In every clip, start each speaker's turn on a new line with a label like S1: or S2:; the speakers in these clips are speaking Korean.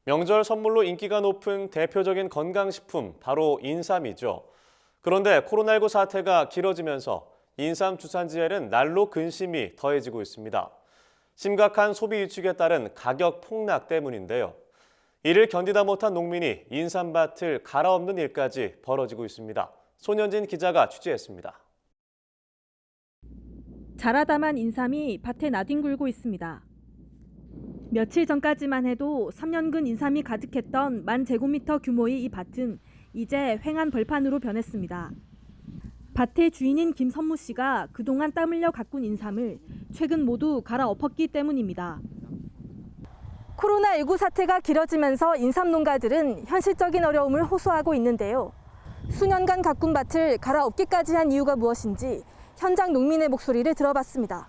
S1: 명절 선물로 인기가 높은 대표적인 건강식품, 바로 인삼이죠. 그런데 코로나19 사태가 길어지면서 인삼 주산지에는 날로 근심이 더해지고 있습니다. 심각한 소비 위축에 따른 가격 폭락 때문인데요. 이를 견디다 못한 농민이 인삼밭을 갈아엎는 일까지 벌어지고 있습니다. 손현진 기자가 취재했습니다.
S2: 자라다만 인삼이 밭에 나뒹굴고 있습니다. 며칠 전까지만 해도 3년근 인삼이 가득했던 10,000제곱미터 규모의 이 밭은 이제 횡한 벌판으로 변했습니다. 밭의 주인인 김선무 씨가 그동안 땀 흘려 가꾼 인삼을 최근 모두 갈아엎었기 때문입니다. 코로나19 사태가 길어지면서 인삼 농가들은 현실적인 어려움을 호소하고 있는데요. 수년간 가꾼 밭을 갈아엎기까지 한 이유가 무엇인지 현장 농민의 목소리를 들어봤습니다.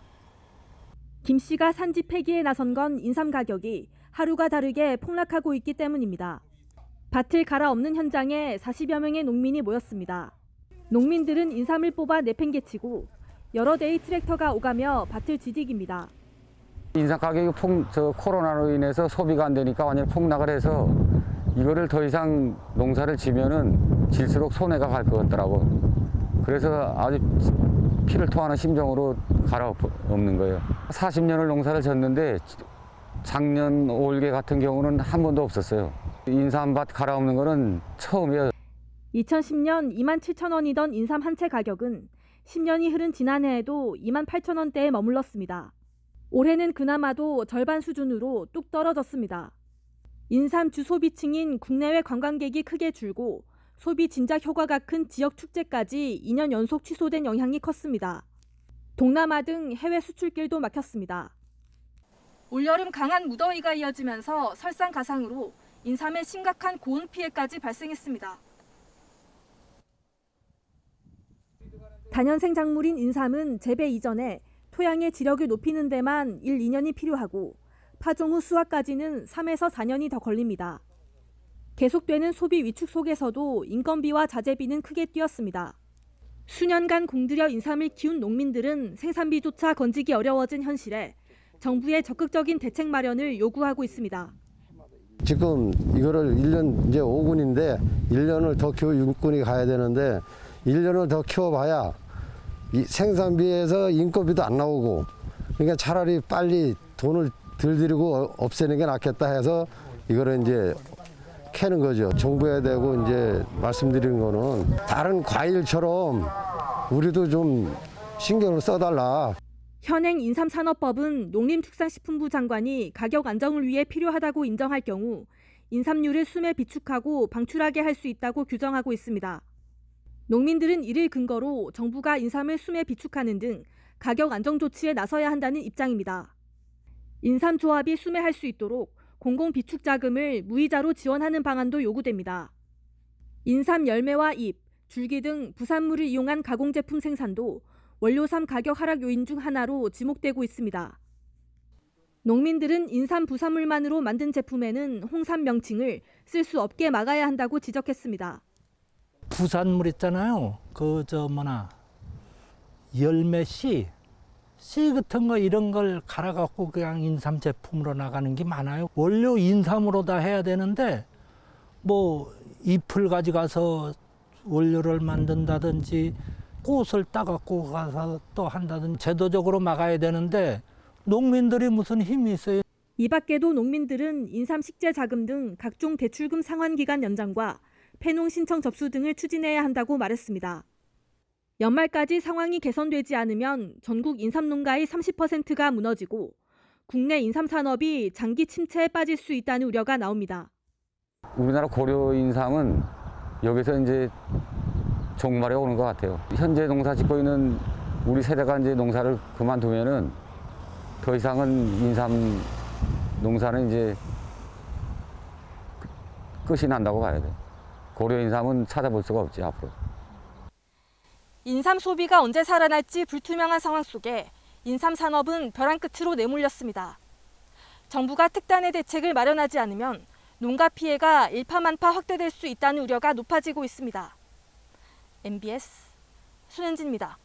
S2: 김 씨가 산지 폐기에 나선 건 인삼 가격이 하루가 다르게 폭락하고 있기 때문입니다. 밭을 갈아엎는 현장에 40여 명의 농민이 모였습니다. 농민들은 인삼을 뽑아 내팽개치고 여러 대의 트랙터가 오가며 밭을 지지깁니다.
S3: 인삼 가격이 코로나로 인해서 소비가 안 되니까 완전히 폭락을 해서 이거를 더 이상 농사를 지면은 질수록 손해가 갈 것 같더라고. 그래서 아주 피를 토하는 심정으로 갈아엎는 거예요. 40년을 농사를 졌는데 작년 올게 같은 경우는 한 번도 없었어요. 인삼밭 갈아엎는 거는 처음이에요.
S2: 2010년 27,000원이던 인삼 한 채 가격은 10년이 흐른 지난해에도 28,000원대에 머물렀습니다. 올해는 그나마도 절반 수준으로 뚝 떨어졌습니다. 인삼 주소비층인 국내외 관광객이 크게 줄고 소비 진작 효과가 큰 지역 축제까지 2년 연속 취소된 영향이 컸습니다. 동남아 등 해외 수출길도 막혔습니다. 올여름 강한 무더위가 이어지면서 설상가상으로 인삼에 심각한 고온 피해까지 발생했습니다. 다년생 작물인 인삼은 재배 이전에 토양의 지력을 높이는 데만 1, 2년이 필요하고 파종 후 수확까지는 3에서 4년이 더 걸립니다. 계속되는 소비 위축 속에서도 인건비와 자재비는 크게 뛰었습니다. 수년간 공들여 인삼을 키운 농민들은 생산비조차 건지기 어려워진 현실에 정부의 적극적인 대책 마련을 요구하고 있습니다.
S4: 지금 이거를 1년 이제 5군인데 1년을 더 키워 6군이 가야 되는데 1년을 더 키워봐야 이 생산비에서 인건비도 안 나오고 그러니까 차라리 빨리 돈을 덜 들이고 없애는 게 낫겠다 해서 이거를 이제 캐는 거죠. 정부에 대고 이제 말씀드리는 거는 다른 과일처럼 우리도 좀 신경을 써달라.
S2: 현행 인삼산업법은 농림축산식품부 장관이 가격 안정을 위해 필요하다고 인정할 경우 인삼류를 숨에 비축하고 방출하게 할 수 있다고 규정하고 있습니다. 농민들은 이를 근거로 정부가 인삼을 숨에 비축하는 등 가격 안정 조치에 나서야 한다는 입장입니다. 인삼조합이 수매할 수 있도록 공공비축 자금을 무이자로 지원하는 방안도 요구됩니다. 인삼 열매와 잎, 줄기 등 부산물을 이용한 가공제품 생산도 원료삼 가격 하락 요인 중 하나로 지목되고 있습니다. 농민들은 인삼 부산물만으로 만든 제품에는 홍삼 명칭을 쓸 수 없게 막아야 한다고 지적했습니다.
S5: 부산물 있잖아요. 열매 씨 같은 거 이런 걸 갈아갖고 그냥 인삼 제품으로 나가는 게 많아요. 원료 인삼으로 다 해야 되는데 뭐 잎을 가져가서 원료를 만든다든지 꽃을 따갖고 가서 또 한다든지 제도적으로 막아야 되는데 농민들이 무슨 힘이 있어요.
S2: 이 밖에도 농민들은 인삼 식재 자금 등 각종 대출금 상환 기간 연장과 폐농 신청 접수 등을 추진해야 한다고 말했습니다. 연말까지 상황이 개선되지 않으면 전국 인삼 농가의 30%가 무너지고 국내 인삼 산업이 장기 침체에 빠질 수 있다는 우려가 나옵니다.
S3: 우리나라 고려 인삼은 여기서 이제 종말에 오는 것 같아요. 현재 농사 짓고 있는 우리 세대가 이제 농사를 그만두면은 더 이상은 인삼 농사는 이제 끝이 난다고 봐야 돼. 고려 인삼은 찾아볼 수가 없지 앞으로.
S2: 인삼 소비가 언제 살아날지 불투명한 상황 속에 인삼 산업은 벼랑 끝으로 내몰렸습니다. 정부가 특단의 대책을 마련하지 않으면 농가 피해가 일파만파 확대될 수 있다는 우려가 높아지고 있습니다. MBS 손현진입니다.